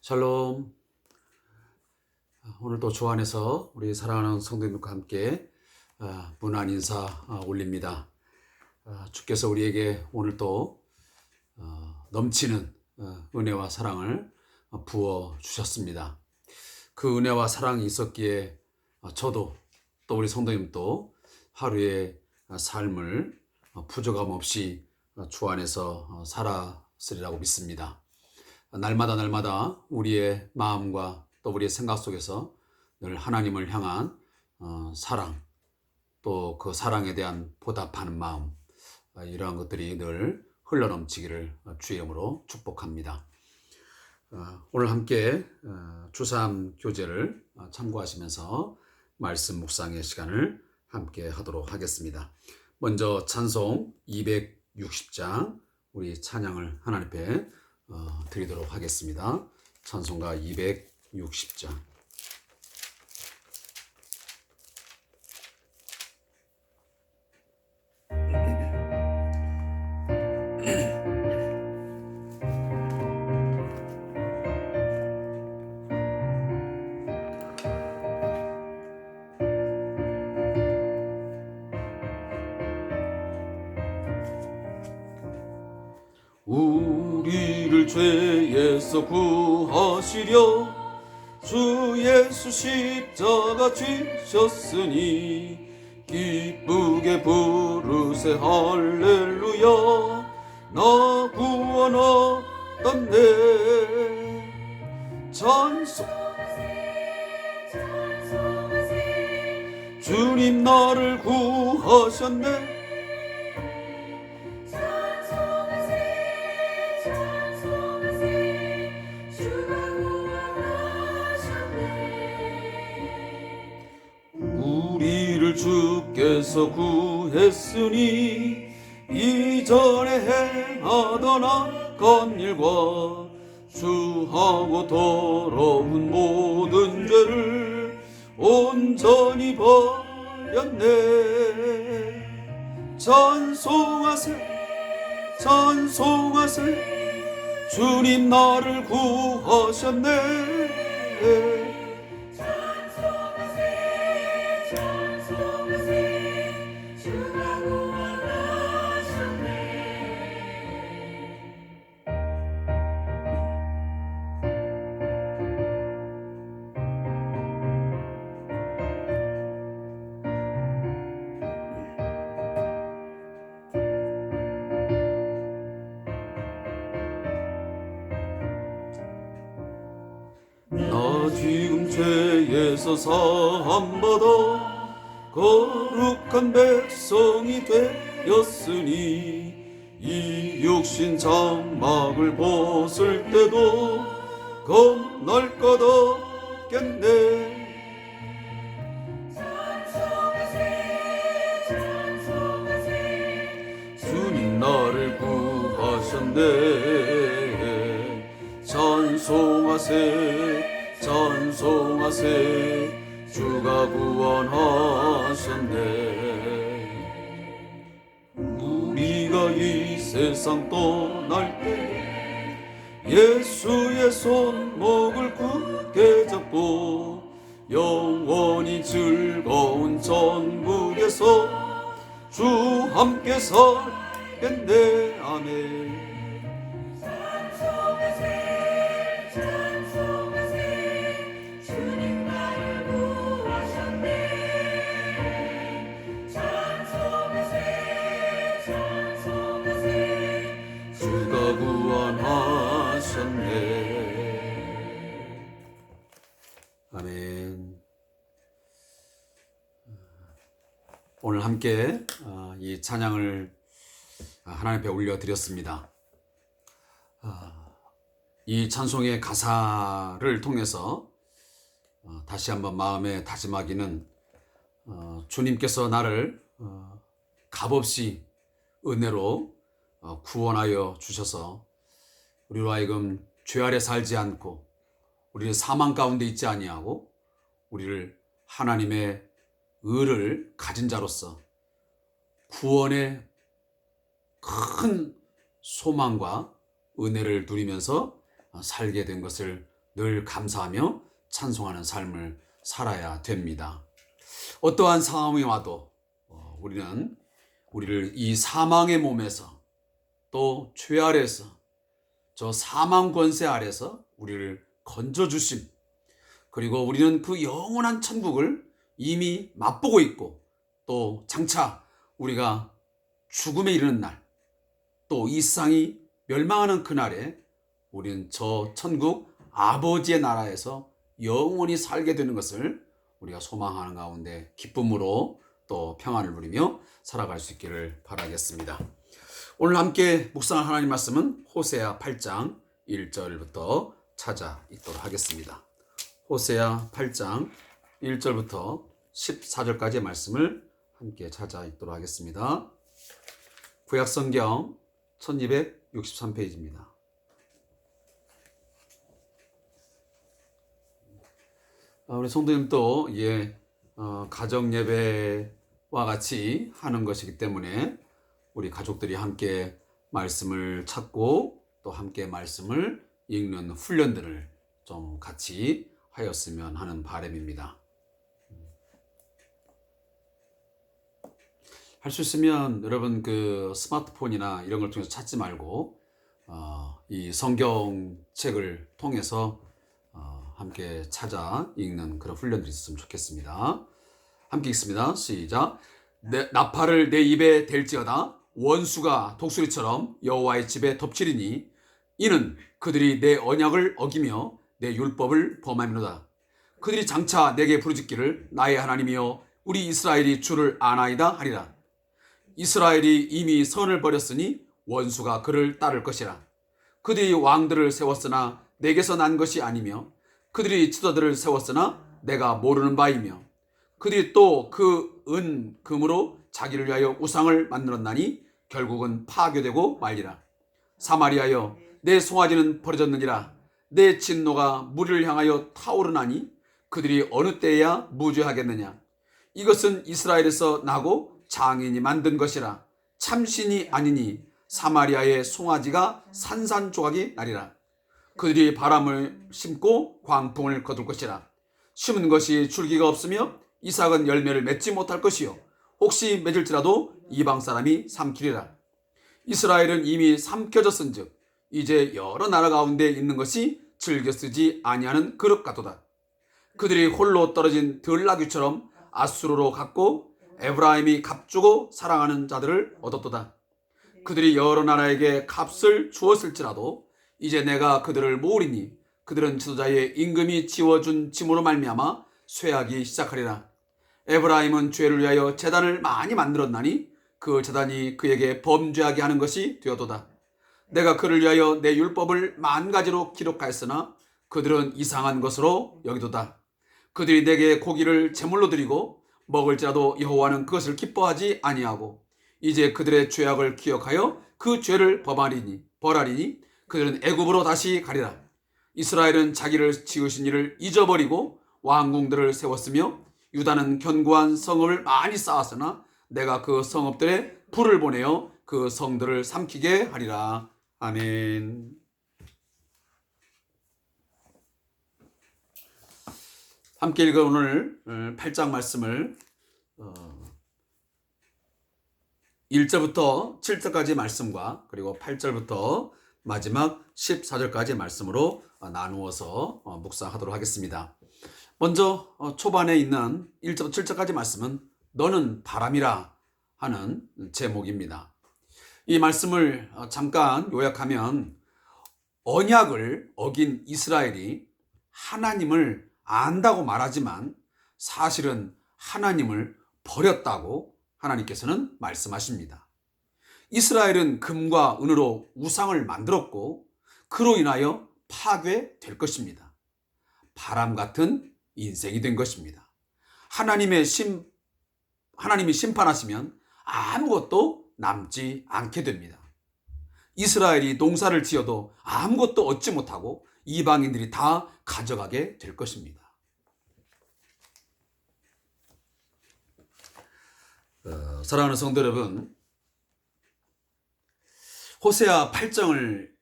샬롬. 오늘도 주 안에서 우리 사랑하는 성도님들과 함께 문안 인사 올립니다. 주께서 우리에게 오늘도 넘치는 은혜와 사랑을 부어 주셨습니다. 그 은혜와 사랑이 있었기에 저도 또 우리 성도님도 하루의 삶을 부족함 없이 주 안에서 살았으리라고 믿습니다. 날마다 우리의 마음과 또 우리의 생각 속에서 늘 하나님을 향한 사랑, 또 그 사랑에 대한 보답하는 마음, 이러한 것들이 늘 흘러넘치기를 주의 이름으로 축복합니다. 오늘 함께 주삼 교제를 참고하시면서 말씀 묵상의 시간을 함께 하도록 하겠습니다. 먼저 찬송 260장 우리 찬양을 하나님 앞에 드리도록 하겠습니다. 찬송가 260장. 우리를 죄에서 구하시려 주 예수 십자가 지셨으니 기쁘게 부르세 할렐루야. 나 구원 얻었네. 주님 나를 구하셨네. 우리를 주께서 구했으니 이전에 행하던 악한 일과 주하고 더러운 모든 죄를 온전히 버렸네. 찬송하세 주님 나를 구하셨네. 나 지금 죄에서 사함받아 거룩한 백성이 되었으니 이 육신 장막을 벗을 때도 겁날 것 없겠네. 주님 나를 구하셨네. 찬송하세 주가 구원하셨네. 우리가 이 세상 떠날 때 예수의 손목을 굳게 잡고 영원히 즐거운 천국에서 주 함께 살겠네. 아멘. 주가 구원하셨네. 아멘. 오늘 함께 이 찬양을 하나님 앞에 올려드렸습니다. 이 찬송의 가사를 통해서 다시 한번 마음에 다짐하기는 주님께서 나를 값없이 은혜로 구원하여 주셔서 우리로 하여금 죄 아래 살지 않고 우리를 사망 가운데 있지 아니하고 우리를 하나님의 의를 가진 자로서 구원의 큰 소망과 은혜를 누리면서 살게 된 것을 늘 감사하며 찬송하는 삶을 살아야 됩니다. 어떠한 상황이 와도 우리는 우리를 이 사망의 몸에서 또 죄 아래에서 저 사망 권세 아래서 우리를 건져주심, 그리고 우리는 그 영원한 천국을 이미 맛보고 있고 또 장차 우리가 죽음에 이르는 날, 또 이 세상이 멸망하는 그날에 우리는 저 천국 아버지의 나라에서 영원히 살게 되는 것을 우리가 소망하는 가운데 기쁨으로 또 평안을 누리며 살아갈 수 있기를 바라겠습니다. 오늘 함께 묵상할 하나님 말씀은 호세아 8장 1절부터 찾아 읽도록 하겠습니다. 호세아 8장 1절부터 14절까지의 말씀을 함께 찾아 읽도록 하겠습니다. 구약성경 1263페이지입니다. 우리 성도님도 가정 예배와 같이 하는 것이기 때문에 우리 가족들이 함께 말씀을 찾고 또 함께 말씀을 읽는 훈련들을 좀 같이 하였으면 하는 바람입니다. 할 수 있으면 여러분 그 스마트폰이나 이런 걸 통해서 찾지 말고 이 성경책을 통해서 함께 찾아 읽는 그런 훈련들이 있었으면 좋겠습니다. 함께 읽습니다. 시작. 나팔을 내 입에 댈지어다. 원수가 독수리처럼 여호와의 집에 덮치리니 이는 그들이 내 언약을 어기며 내 율법을 범함이로다. 그들이 장차 내게 부르짖기를 나의 하나님이여 우리 이스라엘이 주를 아나이다 하리라. 이스라엘이 이미 선을 버렸으니 원수가 그를 따를 것이라. 그들이 왕들을 세웠으나 내게서 난 것이 아니며 그들이 지도자들을 세웠으나 내가 모르는 바이며 그들이 또 그 금으로 자기를 위하여 우상을 만들었나니 결국은 파괴되고 말리라. 사마리아여 내 송아지는 버려졌느니라. 내 진노가 무리를 향하여 타오르나니 그들이 어느 때에야 무죄하겠느냐. 이것은 이스라엘에서 나고 장인이 만든 것이라. 참신이 아니니 사마리아의 송아지가 산산조각이 나리라. 그들이 바람을 심고 광풍을 거둘 것이라. 심은 것이 줄기가 없으며 이삭은 열매를 맺지 못할 것이요 혹시 맺을지라도 이방 사람이 삼키리라. 이스라엘은 이미 삼켜졌은즉 이제 여러 나라 가운데 있는 것이 즐겨 쓰지 아니하는 그릇 같도다. 그들이 홀로 떨어진 들나귀처럼 아수르로 갔고 에브라임이 값주고 사랑하는 자들을 얻었도다. 그들이 여러 나라에게 값을 주었을지라도 이제 내가 그들을 모으리니 그들은 지도자의 임금이 지워준 짐으로 말미암아 쇠하기 시작하리라. 에브라임은 죄를 위하여 제단을 많이 만들었나니 그 제단이 그에게 범죄하게 하는 것이 되었도다. 내가 그를 위하여 내 율법을 10,000가지로 기록하였으나 그들은 이상한 것으로 여기도다. 그들이 내게 고기를 제물로 드리고 먹을지라도 여호와는 그것을 기뻐하지 아니하고 이제 그들의 죄악을 기억하여 그 죄를 벌하리니 그들은 애굽으로 다시 가리라. 이스라엘은 자기를 지으신 이를 잊어버리고 왕궁들을 세웠으며 유다는 견고한 성읍을 많이 쌓았으나 내가 그 성읍들에 불을 보내어 그 성들을 삼키게 하리라. 아멘. 함께 읽은 오늘 8장 말씀을 1절부터 7절까지 말씀과 그리고 8절부터 마지막 14절까지 말씀으로 나누어서 묵상하도록 하겠습니다. 먼저 초반에 있는 1절부터 7절까지 말씀은 너는 바람이라 하는 제목입니다. 이 말씀을 잠깐 요약하면 언약을 어긴 이스라엘이 하나님을 안다고 말하지만 사실은 하나님을 버렸다고 하나님께서는 말씀하십니다. 이스라엘은 금과 은으로 우상을 만들었고 그로 인하여 파괴될 것입니다. 바람 같은 인생이 된 것입니다. 하나님이 심판하시면 아무것도 남지 않게 됩니다. 이스라엘이 농사를 지어도 아무것도 얻지 못하고 이방인들이 다 가져가게 될 것입니다. 사랑하는 성도 여러분, 호세아 8장을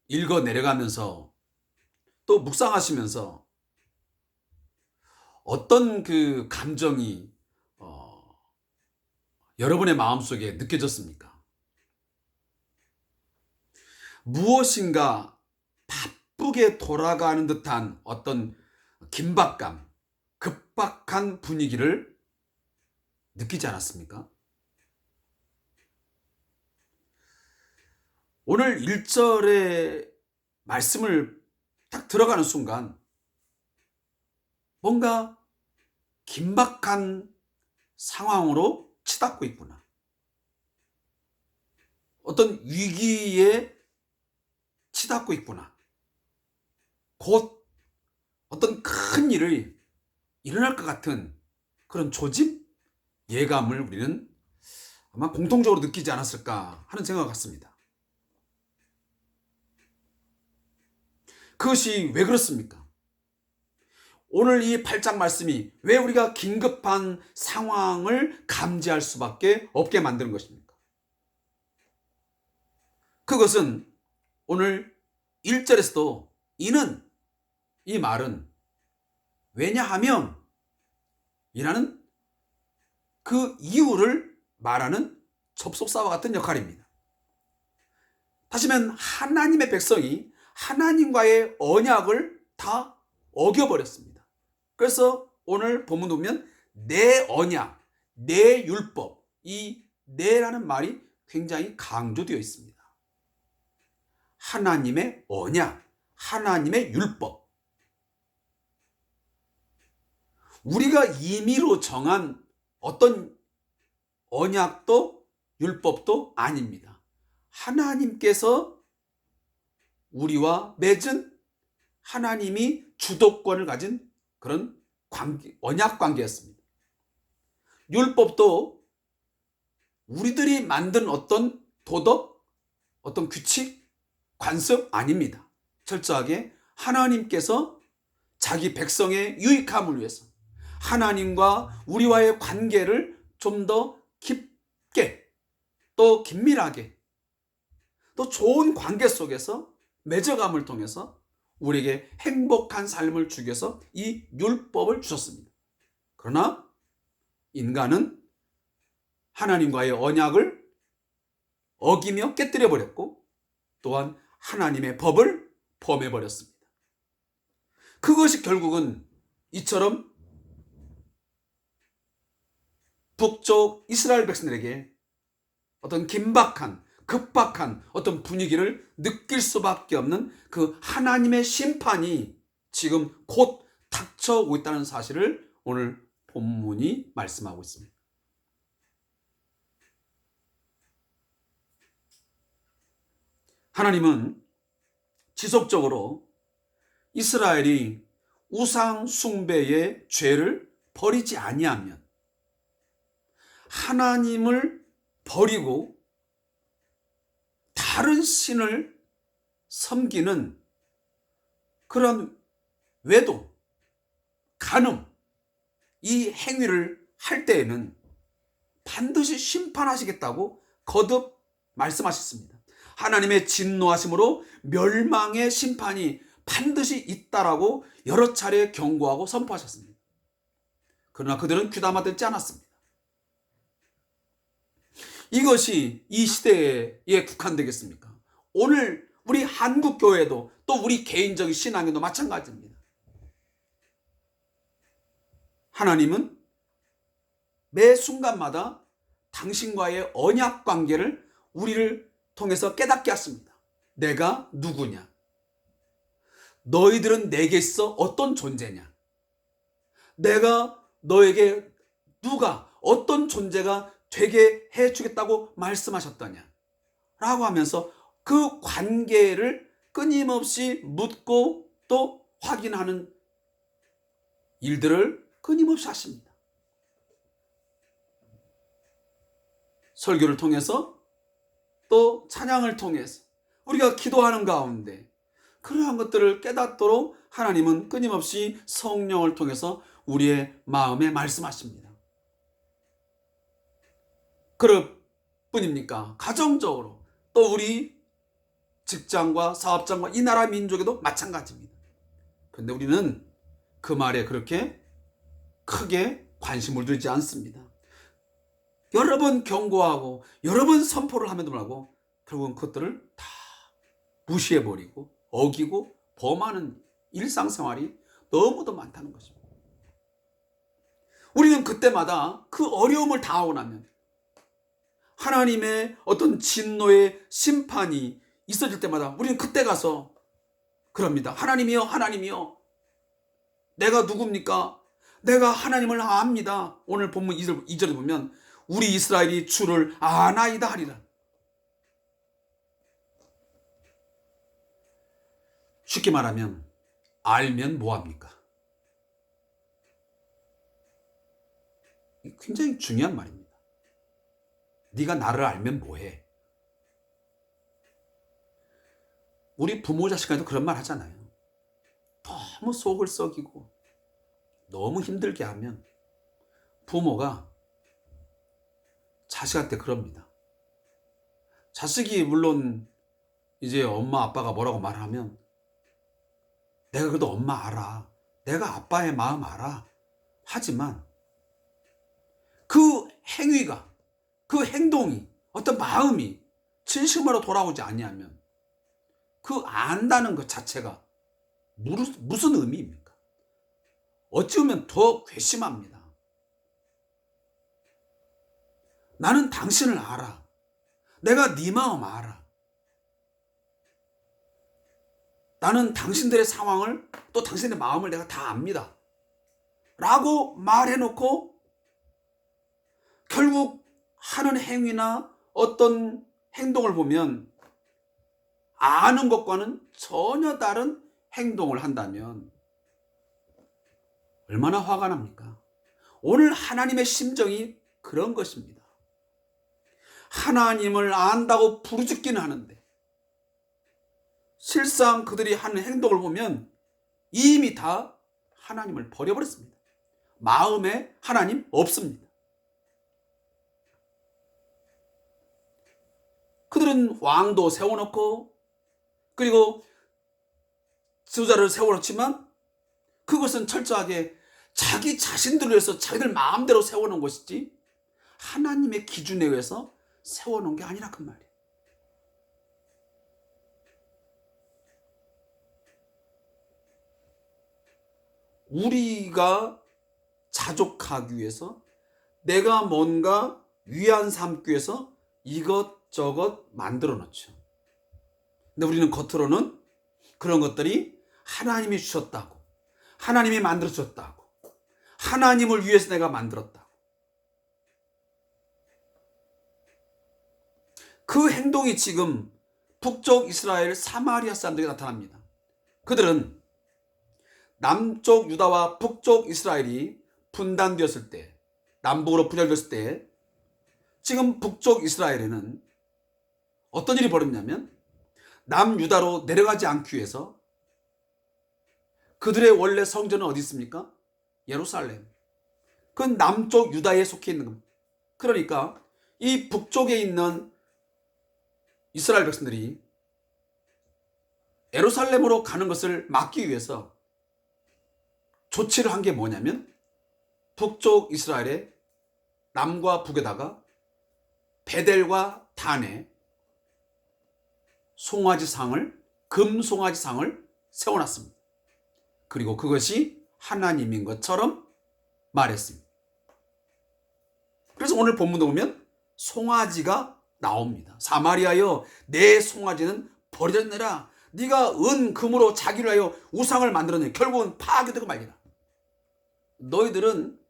읽어 내려가면서 또 묵상하시면서 어떤 그 감정이 여러분의 마음속에 느껴졌습니까? 무엇인가 바쁘게 돌아가는 듯한 어떤 긴박감, 급박한 분위기를 느끼지 않았습니까? 오늘 1절의 말씀을 딱 들어가는 순간 뭔가 긴박한 상황으로 치닫고 있구나. 어떤 위기에 치닫고 있구나. 곧 어떤 큰 일이 일어날 것 같은 그런 조짐, 예감을 우리는 아마 공통적으로 느끼지 않았을까 하는 생각 같습니다. 그것이 왜 그렇습니까? 오늘 이 8장 말씀이 왜 우리가 긴급한 상황을 감지할 수밖에 없게 만드는 것입니까? 그것은 오늘 1절에서도 이는, 이 말은 왜냐하면 이라는 그 이유를 말하는 접속사와 같은 역할입니다. 다시 말하면 하나님의 백성이 하나님과의 언약을 다 어겨버렸습니다. 그래서 오늘 본문 보면 내 언약, 내 율법, 이 내라는 말이 굉장히 강조되어 있습니다. 하나님의 언약, 하나님의 율법. 우리가 임의로 정한 어떤 언약도 율법도 아닙니다. 하나님께서 우리와 맺은, 하나님이 주도권을 가진 그런 관계, 언약 관계였습니다. 율법도 우리들이 만든 어떤 도덕, 어떤 규칙, 관습 아닙니다. 철저하게 하나님께서 자기 백성의 유익함을 위해서 하나님과 우리와의 관계를 좀 더 깊게, 또 긴밀하게, 또 좋은 관계 속에서 맺어감을 통해서 우리에게 행복한 삶을 주기 위해서 이 율법을 주셨습니다. 그러나 인간은 하나님과의 언약을 어기며 깨뜨려 버렸고 또한 하나님의 법을 범해 버렸습니다. 그것이 결국은 이처럼 북쪽 이스라엘 백성들에게 어떤 긴박한, 급박한 어떤 분위기를 느낄 수밖에 없는 그 하나님의 심판이 지금 곧 닥쳐오고 있다는 사실을 오늘 본문이 말씀하고 있습니다. 하나님은 지속적으로 이스라엘이 우상 숭배의 죄를 버리지 아니하면, 하나님을 버리고 다른 신을 섬기는 그런 외도, 간음, 이 행위를 할 때에는 반드시 심판하시겠다고 거듭 말씀하셨습니다. 하나님의 진노하심으로 멸망의 심판이 반드시 있다라고 여러 차례 경고하고 선포하셨습니다. 그러나 그들은 귀담아 듣지 않았습니다. 이것이 이 시대에 국한되겠습니까? 오늘 우리 한국 교회도 또 우리 개인적인 신앙에도 마찬가지입니다. 하나님은 매 순간마다 당신과의 언약 관계를 우리를 통해서 깨닫게 하십니다. 내가 누구냐? 너희들은 내게 있어 어떤 존재냐? 내가 너에게 누가 어떤 존재가 되게 해주겠다고 말씀하셨더냐? 라고 하면서 그 관계를 끊임없이 묻고 또 확인하는 일들을 끊임없이 하십니다. 설교를 통해서 또 찬양을 통해서 우리가 기도하는 가운데 그러한 것들을 깨닫도록 하나님은 끊임없이 성령을 통해서 우리의 마음에 말씀하십니다. 그럴 뿐입니까? 가정적으로 또 우리 직장과 사업장과 이 나라 민족에도 마찬가지입니다. 근데 우리는 그 말에 그렇게 크게 관심을 두지 않습니다. 여러 번 경고하고 여러 번 선포를 함에도 불구하고 결국은 그것들을 다 무시해버리고 어기고 범하는 일상생활이 너무도 많다는 것입니다. 우리는 그때마다 그 어려움을 당하고 나면 하나님의 어떤 진노의 심판이 있어질 때마다 우리는 그때 가서 그럽니다. 하나님이여, 하나님이여, 내가 누굽니까? 내가 하나님을 압니다. 오늘 본문 2절에 보면 우리 이스라엘이 주를 아나이다 하리라. 쉽게 말하면 알면 뭐합니까? 굉장히 중요한 말입니다. 네가 나를 알면 뭐해? 우리 부모 자식간에도 그런 말 하잖아요. 너무 속을 썩이고 너무 힘들게 하면 부모가 자식한테 그럽니다. 자식이 물론 이제 엄마 아빠가 뭐라고 말하면 내가 그래도 엄마 알아, 내가 아빠의 마음 알아 하지만 그 행위가, 그 행동이, 어떤 마음이 진심으로 돌아오지 아니하면 그 안다는 것 자체가 무슨 의미입니까? 어찌 보면 더 괘씸합니다. 나는 당신을 알아. 내가 네 마음 알아. 나는 당신들의 상황을 또 당신의 마음을 내가 다 압니다. 라고 말해놓고 결국 하는 행위나 어떤 행동을 보면 아는 것과는 전혀 다른 행동을 한다면 얼마나 화가 납니까? 오늘 하나님의 심정이 그런 것입니다. 하나님을 안다고 부르짖기는 하는데 실상 그들이 하는 행동을 보면 이미 다 하나님을 버려버렸습니다. 마음에 하나님 없습니다. 그들은 왕도 세워놓고 그리고 지도자를 세워놓지만 그것은 철저하게 자기 자신들을 위해서 자기들 마음대로 세워놓은 것이지 하나님의 기준에 의해서 세워놓은 게 아니라 그 말이에요. 우리가 자족하기 위해서 내가 뭔가 위안 삼기 위해서 이것저것 만들어 놓죠. 근데 우리는 겉으로는 그런 것들이 하나님이 주셨다고, 하나님이 만들어 주셨다고, 하나님을 위해서 내가 만들었다고. 그 행동이 지금 북쪽 이스라엘 사마리아 사람들에게 나타납니다. 그들은 남쪽 유다와 북쪽 이스라엘이 분단되었을 때, 남북으로 분열됐을 때 지금 북쪽 이스라엘에는 어떤 일이 벌어졌냐면 남유다로 내려가지 않기 위해서 그들의 원래 성전은 어디 있습니까? 예루살렘. 그건 남쪽 유다에 속해 있는 겁니다. 그러니까 이 북쪽에 있는 이스라엘 백성들이 예루살렘으로 가는 것을 막기 위해서 조치를 한 게 뭐냐면 북쪽 이스라엘의 남과 북에다가 베델과 단에 송아지상을, 금송아지상을 세워놨습니다. 그리고 그것이 하나님인 것처럼 말했습니다. 그래서 오늘 본문도 보면 송아지가 나옵니다. 사마리아여, 내 송아지는 버려졌느라. 네가 은, 금으로 자기를 하여 우상을 만들었네. 결국은 파괴되고 말리라. 너희들은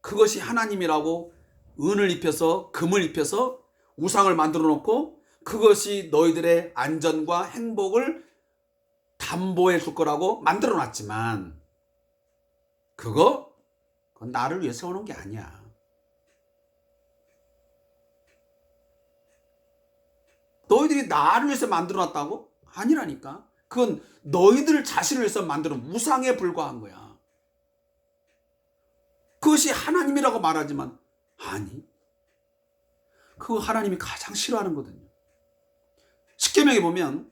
그것이 하나님이라고 은을 입혀서 금을 입혀서 우상을 만들어 놓고 그것이 너희들의 안전과 행복을 담보해 줄 거라고 만들어 놨지만 그건 나를 위해 세워놓은 게 아니야. 너희들이 나를 위해서 만들어 놨다고? 아니라니까. 그건 너희들 자신을 위해서 만드는 우상에 불과한 거야. 그것이 하나님이라고 말하지만 아니, 그거 하나님이 가장 싫어하는 거거든요. 십계명에 보면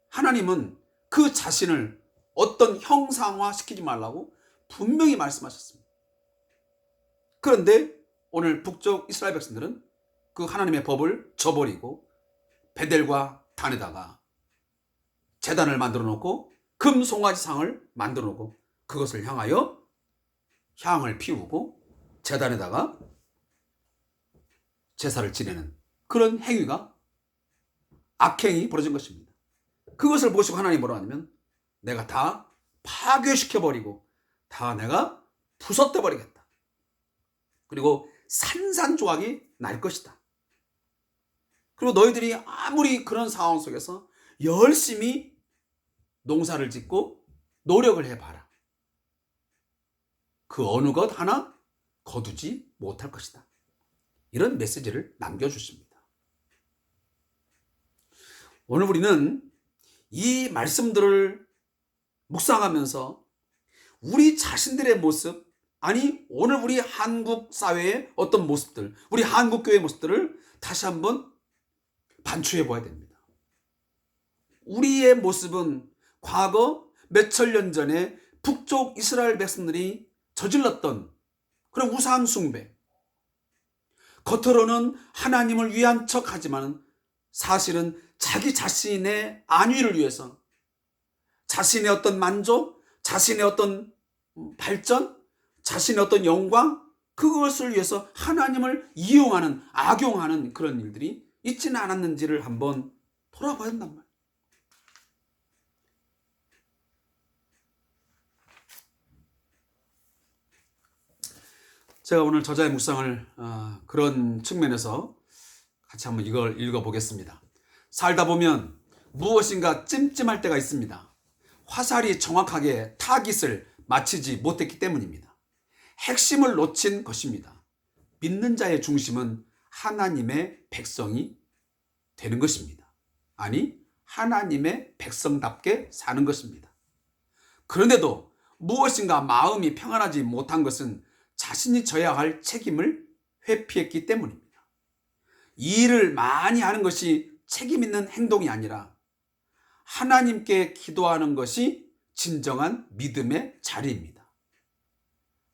하나님은 그 자신을 어떤 형상화 시키지 말라고 분명히 말씀하셨습니다. 그런데 오늘 북쪽 이스라엘 백성들은 그 하나님의 법을 저버리고 베델과 단에다가 제단을 만들어 놓고 금 송아지 상을 만들어 놓고 그것을 향하여 향을 피우고 제단에다가 제사를 지내는 그런 행위가 악행이 벌어진 것입니다. 그것을 보시고 하나님이 뭐라 하냐면 내가 다 파괴시켜버리고 다 내가 부숴떼버리겠다. 그리고 산산조각이 날 것이다. 그리고 너희들이 아무리 그런 상황 속에서 열심히 농사를 짓고 노력을 해봐라. 그 어느 것 하나 거두지 못할 것이다. 이런 메시지를 남겨주십니다. 오늘 우리는 이 말씀들을 묵상하면서 우리 자신들의 모습, 아니 오늘 우리 한국 사회의 어떤 모습들, 우리 한국 교회의 모습들을 다시 한번 반추해 보아야 됩니다. 우리의 모습은 과거 몇천 년 전에 북쪽 이스라엘 백성들이 저질렀던 그런 우상 숭배, 겉으로는 하나님을 위한 척하지만 사실은 자기 자신의 안위를 위해서 자신의 어떤 만족, 자신의 어떤 발전, 자신의 어떤 영광, 그것을 위해서 하나님을 이용하는, 악용하는 그런 일들이 있지는 않았는지를 한번 돌아봐야 한단 말이에요. 제가 오늘 저자의 묵상을 그런 측면에서 같이 한번 이걸 읽어보겠습니다. 살다 보면 무엇인가 찜찜할 때가 있습니다. 화살이 정확하게 타깃을 맞추지 못했기 때문입니다. 핵심을 놓친 것입니다. 믿는 자의 중심은 하나님의 백성이 되는 것입니다. 아니, 하나님의 백성답게 사는 것입니다. 그런데도 무엇인가 마음이 평안하지 못한 것은 자신이 져야 할 책임을 회피했기 때문입니다. 이 일을 많이 하는 것이 책임 있는 행동이 아니라 하나님께 기도하는 것이 진정한 믿음의 자리입니다.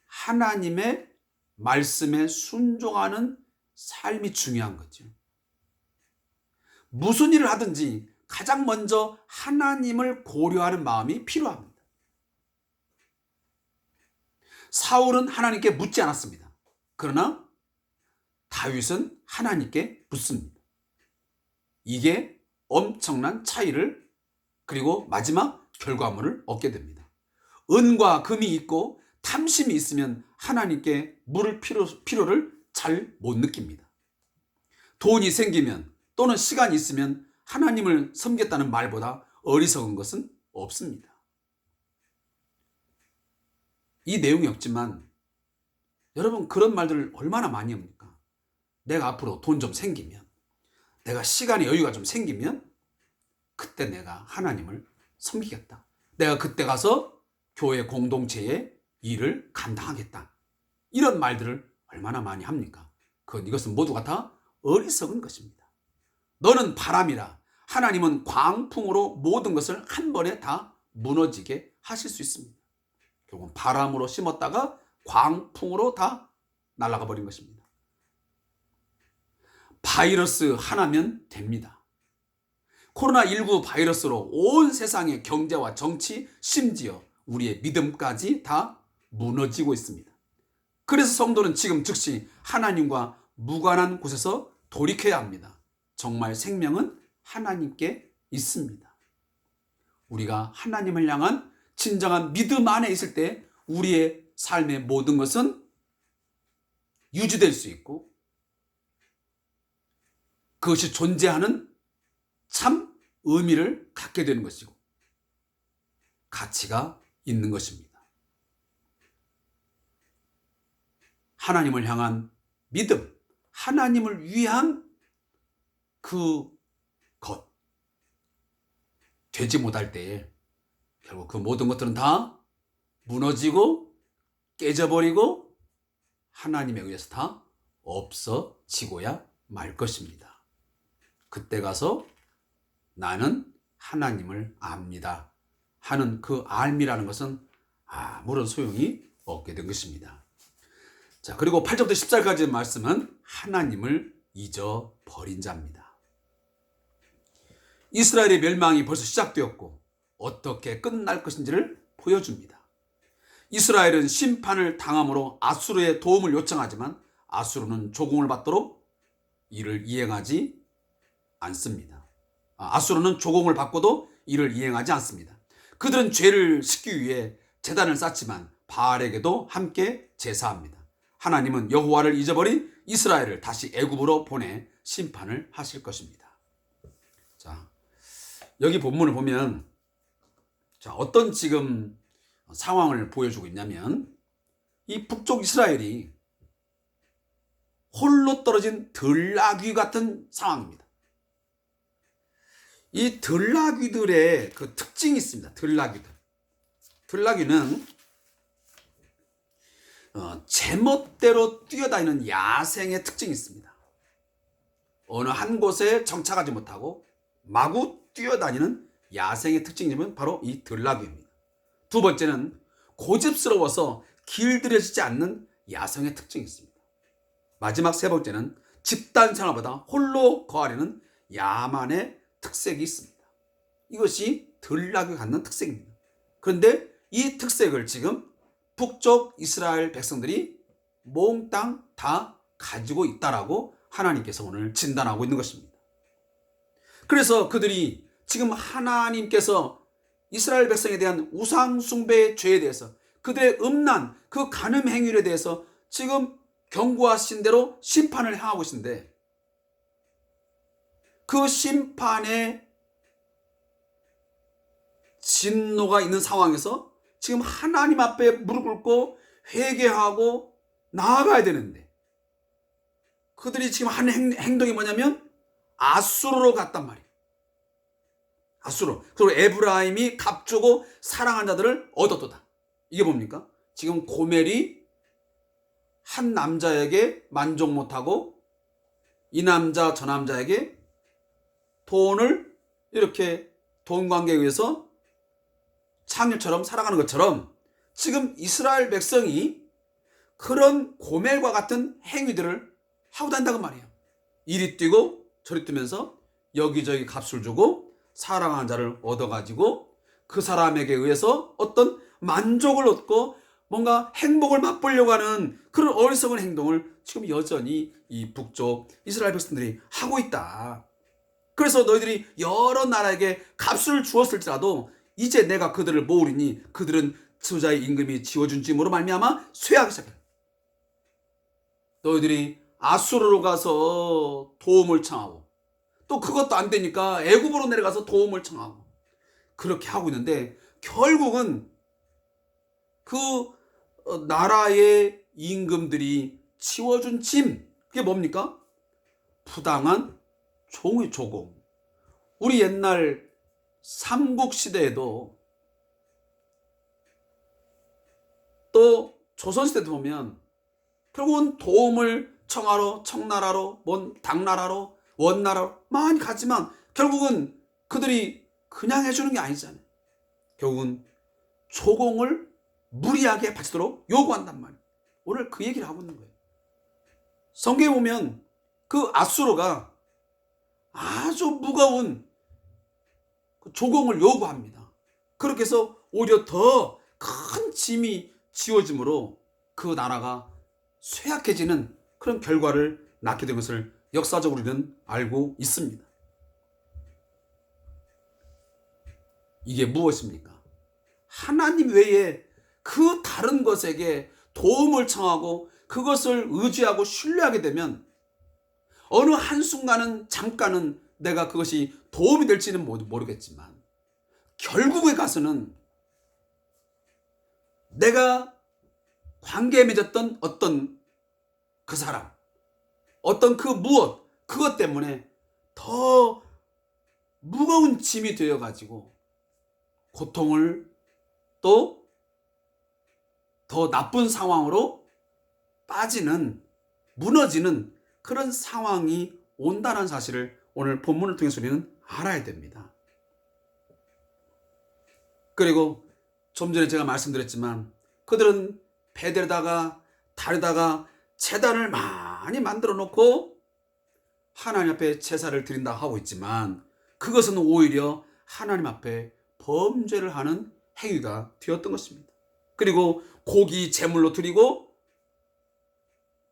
하나님의 말씀에 순종하는 삶이 중요한 거죠. 무슨 일을 하든지 가장 먼저 하나님을 고려하는 마음이 필요합니다. 사울은 하나님께 묻지 않았습니다. 그러나 다윗은 하나님께 묻습니다. 이게 엄청난 차이를 그리고 마지막 결과물을 얻게 됩니다. 은과 금이 있고 탐심이 있으면 하나님께 물을 필요를 잘 못 느낍니다. 돈이 생기면 또는 시간이 있으면 하나님을 섬겼다는 말보다 어리석은 것은 없습니다. 이 내용이 없지만 여러분 그런 말들을 얼마나 많이 합니까? 내가 앞으로 돈 좀 생기면, 내가 시간의 여유가 좀 생기면 그때 내가 하나님을 섬기겠다. 내가 그때 가서 교회 공동체의 일을 감당하겠다. 이런 말들을 얼마나 많이 합니까? 이것은 모두가 다 어리석은 것입니다. 너는 바람이라 하나님은 광풍으로 모든 것을 한 번에 다 무너지게 하실 수 있습니다. 결국은 바람으로 심었다가 광풍으로 다 날아가 버린 것입니다. 바이러스 하나면 됩니다. 코로나19 바이러스로 온 세상의 경제와 정치, 심지어 우리의 믿음까지 다 무너지고 있습니다. 그래서 성도는 지금 즉시 하나님과 무관한 곳에서 돌이켜야 합니다. 정말 생명은 하나님께 있습니다. 우리가 하나님을 향한 진정한 믿음 안에 있을 때 우리의 삶의 모든 것은 유지될 수 있고 그것이 존재하는 참 의미를 갖게 되는 것이고 가치가 있는 것입니다. 하나님을 향한 믿음, 하나님을 위한 그 것 되지 못할 때에 결국 그 모든 것들은 다 무너지고 깨져버리고 하나님에 의해서 다 없어지고야 말 것입니다. 그때 가서 나는 하나님을 압니다. 하는 그 알미라는 것은 아무런 소용이 없게 된 것입니다. 자, 그리고 8절부터 14절까지의 말씀은 하나님을 잊어버린 자입니다. 이스라엘의 멸망이 벌써 시작되었고 어떻게 끝날 것인지를 보여줍니다. 이스라엘은 심판을 당함으로 아수르의 도움을 요청하지만 아수르는 조공을 받도록 이를 이행하지 않습니다. 아수르는 조공을 받고도 이를 이행하지 않습니다. 그들은 죄를 씻기 위해 제단을 쌓지만 바알에게도 함께 제사합니다. 하나님은 여호와를 잊어버린 이스라엘을 다시 애굽으로 보내 심판을 하실 것입니다. 자, 여기 본문을 보면 어떤 지금 상황을 보여주고 있냐면 이 북쪽 이스라엘이 홀로 떨어진 들나귀 같은 상황입니다. 이 들나귀들의 그 특징이 있습니다. 들나귀는 제멋대로 뛰어다니는 야생의 특징이 있습니다. 어느 한 곳에 정착하지 못하고 마구 뛰어다니는 야생의 특징이면 바로 이 들나귀입니다. 두 번째는 고집스러워서 길들여지지 않는 야성의 특징이 있습니다. 마지막 세 번째는 집단 생활보다 홀로 거하려는 야만의 특색이 있습니다. 이것이 들나귀가 갖는 특색입니다. 그런데 이 특색을 지금 북쪽 이스라엘 백성들이 몽땅 다 가지고 있다라고 하나님께서 오늘 진단하고 있는 것입니다. 그래서 그들이 지금 하나님께서 이스라엘 백성에 대한 우상 숭배의 죄에 대해서 그들의 음란, 그 간음 행위에 대해서 지금 경고하신 대로 심판을 향하고 있는데 그 심판의 진노가 있는 상황에서 지금 하나님 앞에 무릎 꿇고 회개하고 나아가야 되는데 그들이 지금 하는 행동이 뭐냐면 아수르로 갔단 말이에요. 아수르. 그리고 에브라임이 값주고 사랑한 자들을 얻었도다. 이게 뭡니까? 지금 고멜이 한 남자에게 만족 못하고 이 남자 저 남자에게 돈을 이렇게 돈 관계에 의해서 창녀처럼 살아가는 것처럼 지금 이스라엘 백성이 그런 고멜과 같은 행위들을 하고 다닌다는 말이에요. 이리 뛰고 저리 뛰면서 여기저기 값을 주고 사랑하는 자를 얻어가지고 그 사람에게 의해서 어떤 만족을 얻고 뭔가 행복을 맛보려고 하는 그런 어리석은 행동을 지금 여전히 이 북쪽 이스라엘 백성들이 하고 있다. 그래서 너희들이 여러 나라에게 값을 주었을지라도 이제 내가 그들을 모으리니 그들은 지도자의 임금이 지어준 짐으로 말미암아 쇠하기 시작해. 너희들이 아수르로 가서 도움을 청하고 또 그것도 안 되니까 애굽으로 내려가서 도움을 청하고 그렇게 하고 있는데 결국은 그 나라의 임금들이 치워준 짐, 그게 뭡니까? 부당한 종의 조공. 우리 옛날 삼국시대에도 또 조선시대도 보면 결국은 도움을 청하러 청나라로 당나라로 원나라로 많이 갔지만 결국은 그들이 그냥 해주는 게 아니잖아요. 결국은 조공을 무리하게 바치도록 요구한단 말이에요. 오늘 그 얘기를 하고 있는 거예요. 성경에 보면 그 아수르가 아주 무거운 조공을 요구합니다. 그렇게 해서 오히려 더 큰 짐이 지워짐으로 그 나라가 쇠약해지는 그런 결과를 낳게 된 것을 역사적으로 우리는 알고 있습니다. 이게 무엇입니까? 하나님 외에 그 다른 것에게 도움을 청하고 그것을 의지하고 신뢰하게 되면 어느 한순간은 잠깐은 내가 그것이 도움이 될지는 모르겠지만 결국에 가서는 내가 관계에 맺었던 어떤 그 사람, 어떤 그 무엇, 그것 때문에 더 무거운 짐이 되어가지고 고통을 또 더 나쁜 상황으로 빠지는, 무너지는 그런 상황이 온다는 사실을 오늘 본문을 통해서 우리는 알아야 됩니다. 그리고 좀 전에 제가 말씀드렸지만 그들은 베델에다가 달에다가 제단을 많이 만들어 놓고 하나님 앞에 제사를 드린다 하고 있지만 그것은 오히려 하나님 앞에 범죄를 하는 행위가 되었던 것입니다. 그리고 고기 제물로 드리고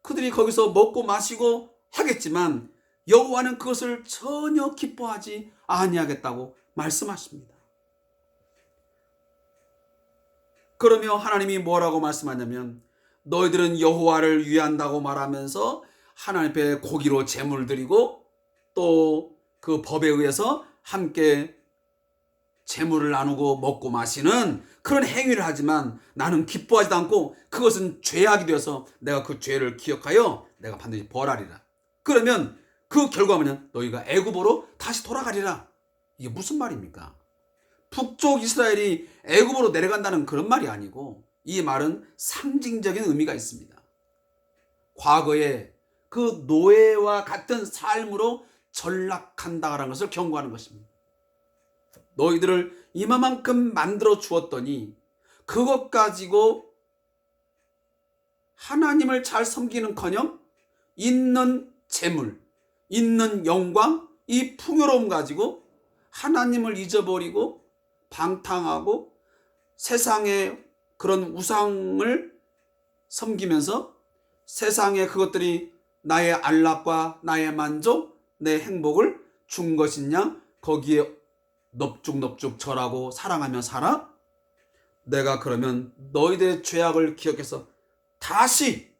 그들이 거기서 먹고 마시고 하겠지만 여호와는 그것을 전혀 기뻐하지 아니하겠다고 말씀하십니다. 그러며 하나님이 뭐라고 말씀하냐면 너희들은 여호와를 위한다고 말하면서 하나님 앞에 고기로 제물을 드리고 또 그 법에 의해서 함께 제물을 나누고 먹고 마시는 그런 행위를 하지만 나는 기뻐하지도 않고 그것은 죄악이 되어서 내가 그 죄를 기억하여 내가 반드시 벌하리라. 그러면 그 결과가 뭐냐? 너희가 애굽으로 다시 돌아가리라. 이게 무슨 말입니까? 북쪽 이스라엘이 애굽으로 내려간다는 그런 말이 아니고 이 말은 상징적인 의미가 있습니다. 과거에 그 노예와 같은 삶으로 전락한다라는 것을 경고하는 것입니다. 너희들을 이만큼 만들어 주었더니 그것 가지고 하나님을 잘 섬기는커녕 있는 재물, 있는 영광, 이 풍요로움 가지고 하나님을 잊어버리고 방탕하고 세상의 그런 우상을 섬기면서 세상의 그것들이 나의 안락과 나의 만족, 내 행복을 준 것이냐 거기에 넙죽넙죽 절하고 사랑하며 살아? 내가 그러면 너희들의 죄악을 기억해서 다시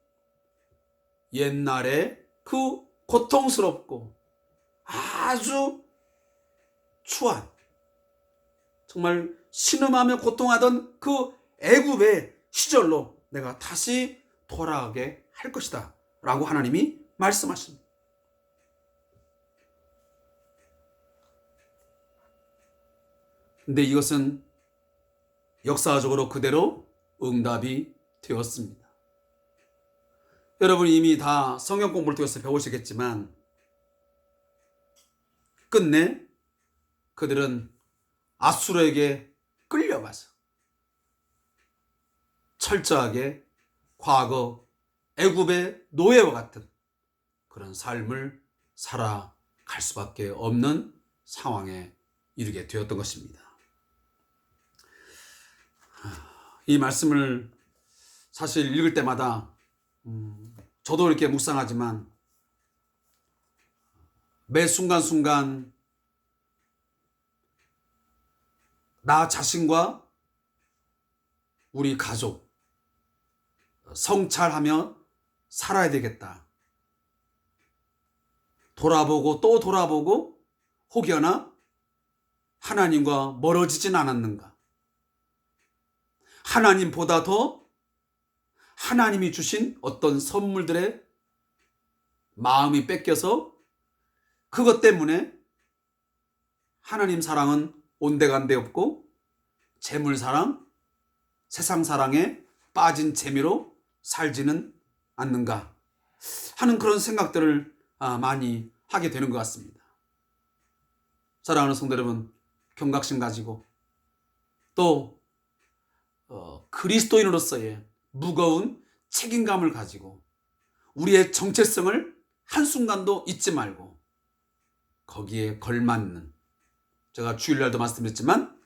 옛날에 그 고통스럽고 아주 추한 정말 신음하며 고통하던 그 애굽의 시절로 내가 다시 돌아가게 할 것이다 라고 하나님이 말씀하십니다. 근데 이것은 역사적으로 그대로 응답이 되었습니다. 여러분 이미 다 성경 공부를 통해서 배우시겠지만 끝내 그들은 아수르에게 끌려가서 철저하게 과거 애굽의 노예와 같은 그런 삶을 살아갈 수밖에 없는 상황에 이르게 되었던 것입니다. 이 말씀을 사실 읽을 때마다 저도 이렇게 묵상하지만 매 순간순간 나 자신과 우리 가족 성찰하며 살아야 되겠다. 돌아보고 또 돌아보고 혹여나 하나님과 멀어지진 않았는가? 하나님보다 더 하나님이 주신 어떤 선물들의 마음이 뺏겨서 그것 때문에 하나님 사랑은 온데간데 없고 재물 사랑, 세상 사랑에 빠진 재미로 살지는 않는가 하는 그런 생각들을 많이 하게 되는 것 같습니다. 사랑하는 성도 여러분, 경각심 가지고 또 그리스도인으로서의 무거운 책임감을 가지고 우리의 정체성을 한순간도 잊지 말고 거기에 걸맞는, 제가 주일날도 말씀드렸지만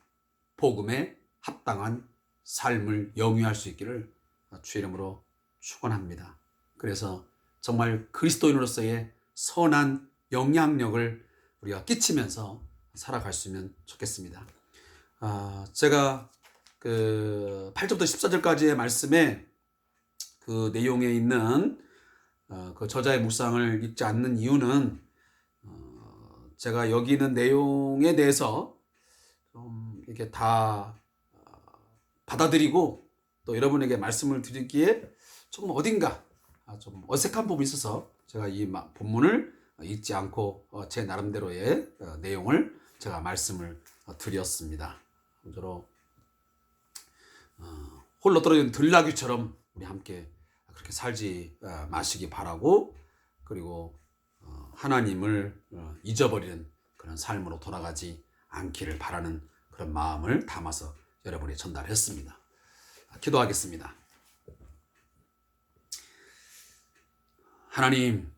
복음에 합당한 삶을 영위할 수 있기를 주의 이름으로 축원합니다. 그래서 정말 그리스도인으로서의 선한 영향력을 우리가 끼치면서 살아갈 수 있으면 좋겠습니다. 제가 그 8절부터 14절까지의 말씀에 그 내용에 있는 그 저자의 묵상을 읽지 않는 이유는 제가 여기 있는 내용에 대해서 좀 이렇게 다 받아들이고 또 여러분에게 말씀을 드리기에 조금 어딘가 좀 어색한 부분이 있어서 제가 이 본문을 읽지 않고 제 나름대로의 내용을 제가 말씀을 드렸습니다. 저로 홀로 떨어진 들나귀처럼 우리 함께 그렇게 살지 마시기 바라고, 그리고 하나님을 잊어버리는 그런 삶으로 돌아가지 않기를 바라는 그런 마음을 담아서 여러분이 전달했습니다. 기도하겠습니다. 하나님,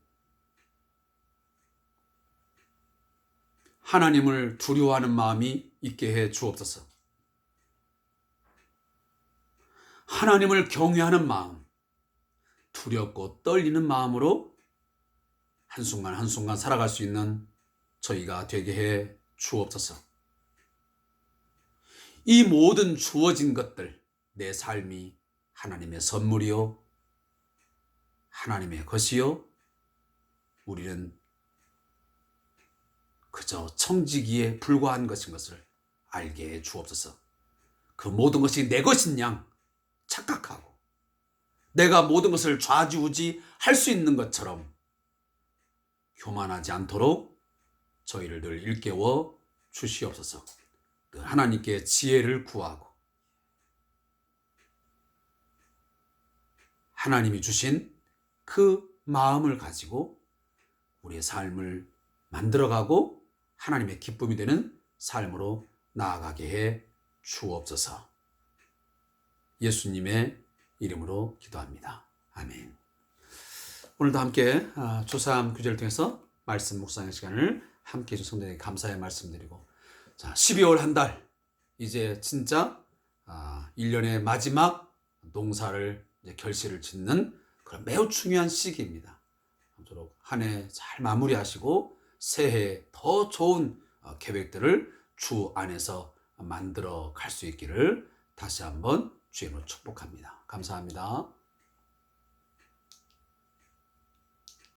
하나님을 두려워하는 마음이 있게 해 주옵소서. 하나님을 경외하는 마음, 두렵고 떨리는 마음으로 한순간 한순간 살아갈 수 있는 저희가 되게 해 주옵소서. 이 모든 주어진 것들, 내 삶이 하나님의 선물이요, 하나님의 것이요, 우리는 그저 청지기에 불과한 것인 것을 알게 해 주옵소서. 그 모든 것이 내 것인 양 착각하고 내가 모든 것을 좌지우지 할 수 있는 것처럼 교만하지 않도록 저희를 늘 일깨워 주시옵소서. 늘 하나님께 지혜를 구하고 하나님이 주신 그 마음을 가지고 우리의 삶을 만들어가고 하나님의 기쁨이 되는 삶으로 나아가게 해 주옵소서. 예수님의 이름으로 기도합니다. 아멘. 오늘도 함께 주삼 규제를 통해서 말씀 묵상의 시간을 함께 해주신 성도에게 감사의 말씀드리고, 자, 12월 한 달, 이제 진짜 1년의 마지막 농사를 이제 결실을 짓는 그런 매우 중요한 시기입니다. 아무쪼록 한 해 잘 마무리하시고 새해 더 좋은 계획들을 주 안에서 만들어 갈 수 있기를 다시 한번 주님으로 축복합니다. 감사합니다.